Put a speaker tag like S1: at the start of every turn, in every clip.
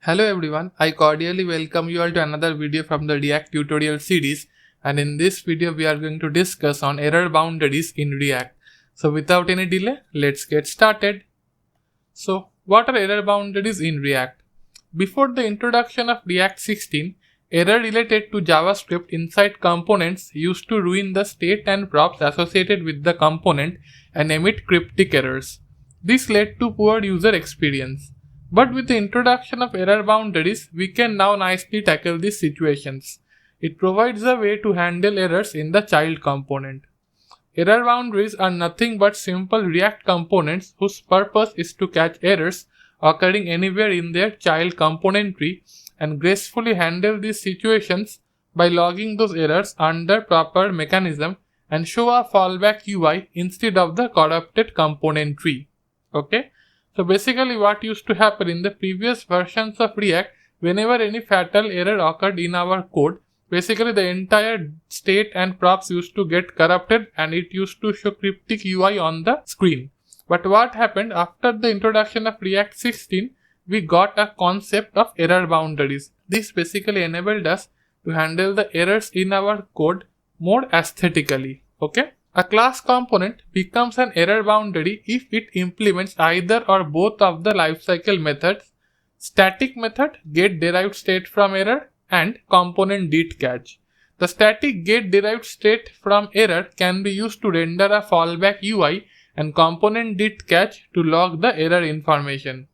S1: Hello everyone, I cordially welcome you all to another video from the React tutorial series, and in this video we are going to discuss on error boundaries in React. So without any delay, let's get started. So what are error boundaries in React? Before the introduction of React 16, error related to JavaScript inside components used to ruin the state and props associated with the component and emit cryptic errors. This led to poor user experience. But with the introduction of error boundaries, we can now nicely tackle these situations. It provides a way to handle errors in the child component. Error boundaries are nothing but simple React components whose purpose is to catch errors occurring anywhere in their child component tree and gracefully handle these situations by logging those errors under proper mechanism and show a fallback UI instead of the corrupted component tree. Okay? So basically what used to happen in the previous versions of React, whenever any fatal error occurred in our code, basically the entire state and props used to get corrupted and it used to show cryptic UI on the screen. But what happened after the introduction of React 16, we got a concept of error boundaries. This basically enabled us to handle the errors in our code more aesthetically. Okay? A class component becomes an error boundary if it implements either or both of the lifecycle methods, static method get derived state from error and component did catch. The static get derived state from error can be used to render a fallback UI and component did catch to log the error information.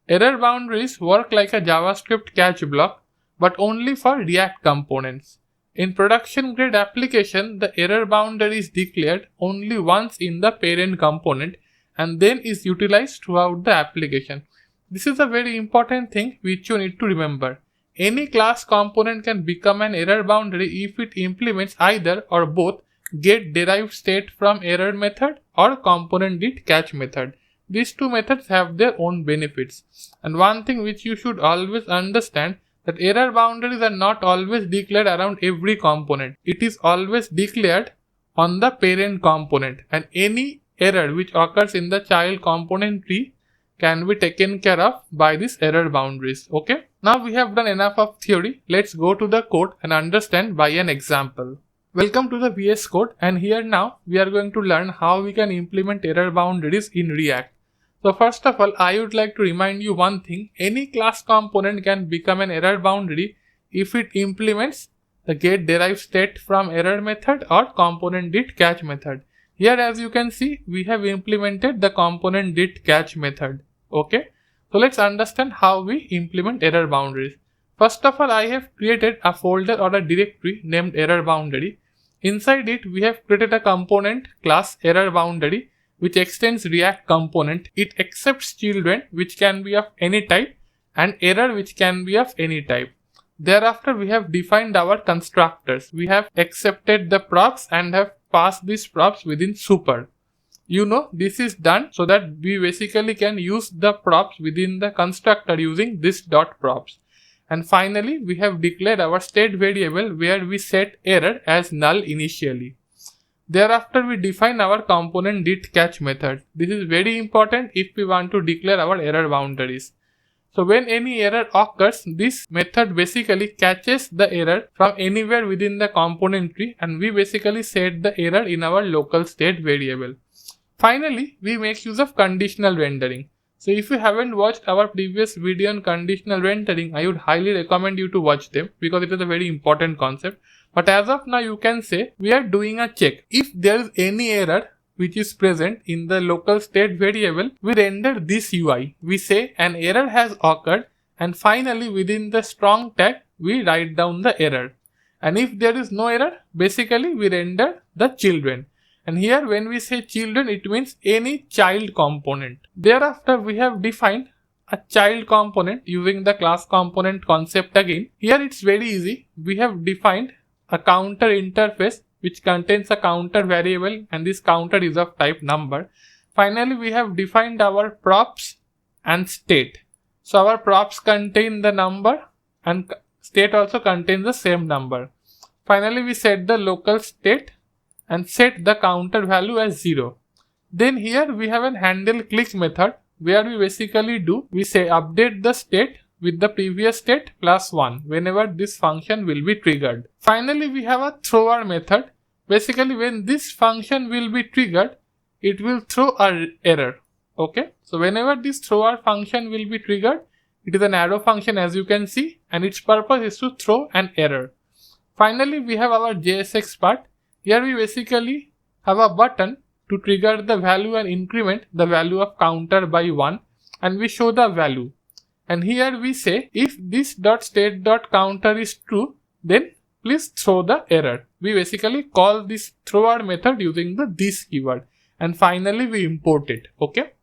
S1: Error boundaries work like a JavaScript catch block, but only for React components. In production grade application, the error boundary is declared only once in the parent component and then is utilized throughout the application. This is a very important thing which you need to remember. Any class component can become an error boundary if it implements either or both get derived state from error method or component did catch method. These two methods have their own benefits. And one thing which you should always understand, that error boundaries are not always declared around every component. It is always declared on the parent component, and any error which occurs in the child component tree can be taken care of by these error boundaries. Okay. Now we have done enough of theory. Let's go to the code and understand by an example. Welcome to the VS Code, and here now we are going to learn how we can implement error boundaries in React. So first of all, I would like to remind you one thing. Any class component can become an error boundary if it implements the get derived state from error method or component did catch method. Here as you can see, we have implemented the component did catch method. Okay. So let's understand how we implement error boundaries. First of all, I have created a folder or a directory named error boundary. Inside it, we have created a component class error boundary which extends React component. It accepts children which can be of any type and error which can be of any type. Thereafter, we have defined our constructors. We have accepted the props and have passed these props within super. This is done so that we basically can use the props within the constructor using this dot props. And finally, we have declared our state variable where we set error as null initially. Thereafter, we define our component did catch method. This is very important if we want to declare our error boundaries. So when any error occurs, this method basically catches the error from anywhere within the component tree, and we basically set the error in our local state variable. Finally, we make use of conditional rendering. So if you haven't watched our previous video on conditional rendering, I would highly recommend you to watch them because it is a very important concept. But as of now, you can say we are doing a check. If there is any error which is present in the local state variable, we render this UI. We say an error has occurred, and finally within the strong tag, we write down the error. And if there is no error, basically we render the children. And here when we say children, it means any child component. Thereafter, we have defined a child component using the class component concept again. Here it's very easy. We have defined a counter interface which contains a counter variable, and this counter is of type number. Finally, we have defined our props and state. So our props contain the number and state also contains the same number. Finally, we set the local state and set the counter value as 0. Then here we have an handle click method where we basically we say update the state with the previous state plus 1 whenever this function will be triggered. Finally, we have a thrower method. Basically, when this function will be triggered, it will throw an error. Okay, so whenever this thrower function will be triggered, it is an arrow function as you can see, and its purpose is to throw an error. Finally, we have our JSX part. Here we basically have a button to trigger the value and increment the value of counter by 1, and we show the value. And here we say if this .state.counter is true, then please throw the error. We basically call this thrower method using the this keyword, and finally we import it. Okay.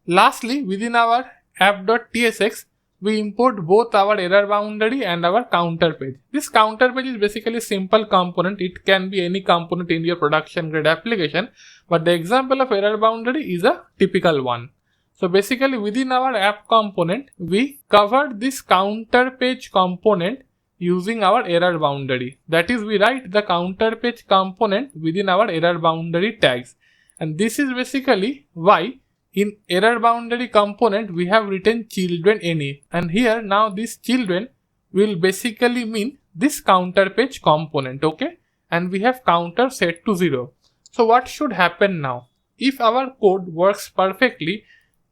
S1: Lastly, within our app.tsx, we import both our error boundary and our counter page. This counter page is basically a simple component. It can be any component in your production grade application, but the example of error boundary is a typical one. So basically within our app component, we covered this counter page component using our error boundary. That is, we write the counter page component within our error boundary tags. And this is basically why in error boundary component we have written children any, and here now this children will basically mean this counter page component. Okay, and we have counter set to 0. So what should happen now? If our code works perfectly,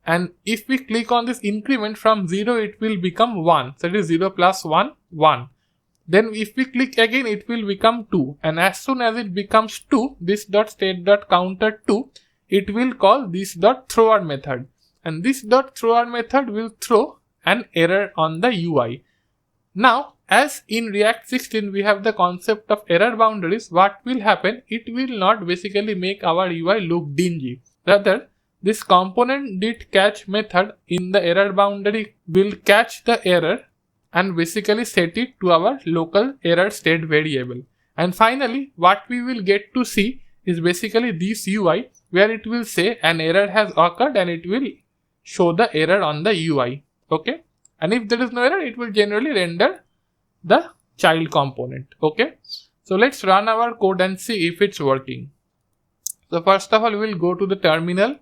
S1: and if we click on this increment from 0, it will become 1. So it is 0 plus 1, 1. Then if we click again, it will become 2. And as soon as it becomes 2, this .state.counter 2, it will call this .thrower method. And this .thrower method will throw an error on the UI. Now, as in React 16, we have the concept of error boundaries. What will happen? It will not basically make our UI look dingy. Rather, this component did catch method in the error boundary will catch the error and basically set it to our local error state variable. And finally, what we will get to see is basically this UI where it will say an error has occurred and it will show the error on the UI. Okay. And if there is no error, it will generally render the child component. Okay. So let's run our code and see if it's working. So first of all, we will go to the terminal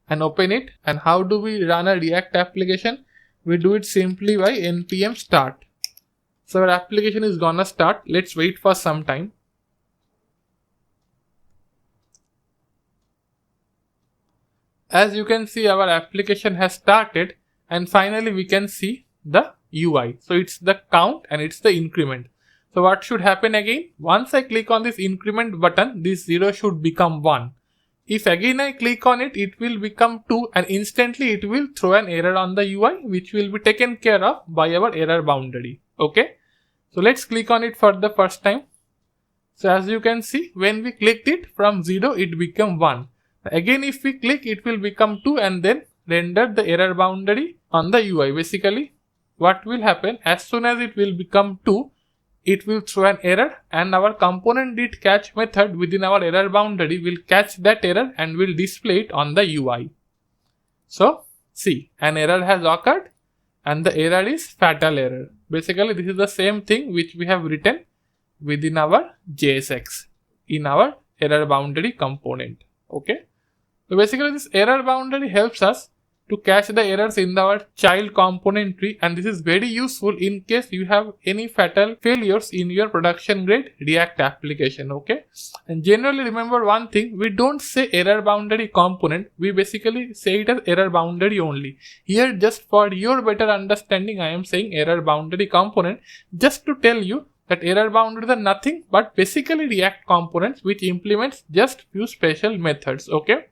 S1: and open it. And how do we run a React application? We do it simply by npm start. So our application is gonna start. Let's wait for some time. As you can see, our application has started, and finally we can see the UI. So it's the count and it's the increment. So what should happen again? Once I click on this increment button, this 0 should become 1. If again I click on it, it will become 2, and instantly it will throw an error on the UI, which will be taken care of by our error boundary. Okay. So let's click on it for the first time. So as you can see, when we clicked it from 0, it became 1. Again, if we click, it will become 2 and then render the error boundary on the UI. Basically, what will happen, as soon as it will become 2, it will throw an error, and our component did catch method within our error boundary will catch that error and will display it on the UI. So see, an error has occurred and the error is fatal error. Basically, this is the same thing which we have written within our JSX in our error boundary component. Okay. So basically this error boundary helps us to catch the errors in our child component tree, and this is very useful in case you have any fatal failures in your production grade React application. Okay. And generally remember one thing, we don't say error boundary component, we basically say it as error boundary only. Here, just for your better understanding, I am saying error boundary component just to tell you that error boundaries are nothing but basically React components which implements just few special methods. Okay.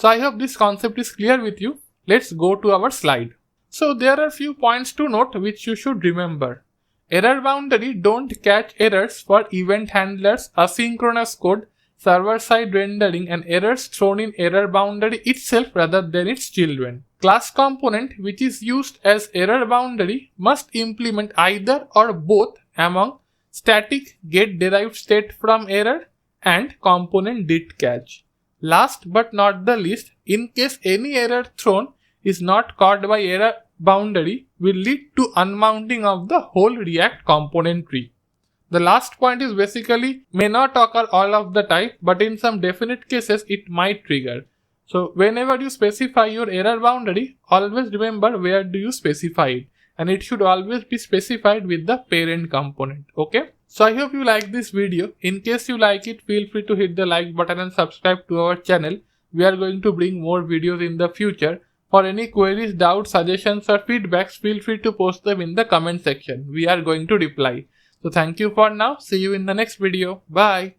S1: So I hope this concept is clear with you. Let's go to our slide. So there are few points to note which you should remember. Error boundary don't catch errors for event handlers, asynchronous code, server-side rendering, and errors thrown in error boundary itself rather than its children. Class component which is used as error boundary must implement either or both among static get derived state from error and component did catch. Last but not the least, in case any error thrown is not caught by error boundary, will lead to unmounting of the whole React component tree. The last point is basically may not occur all of the time, but in some definite cases it might trigger. So whenever you specify your error boundary, always remember where do you specify it, and it should always be specified with the parent component. Okay. So I hope you like this video. In case you like it, feel free to hit the like button and subscribe to our channel. We are going to bring more videos in the future. For any queries, doubts, suggestions or feedbacks, feel free to post them in the comment section. We are going to reply. So thank you for now. See you in the next video. Bye.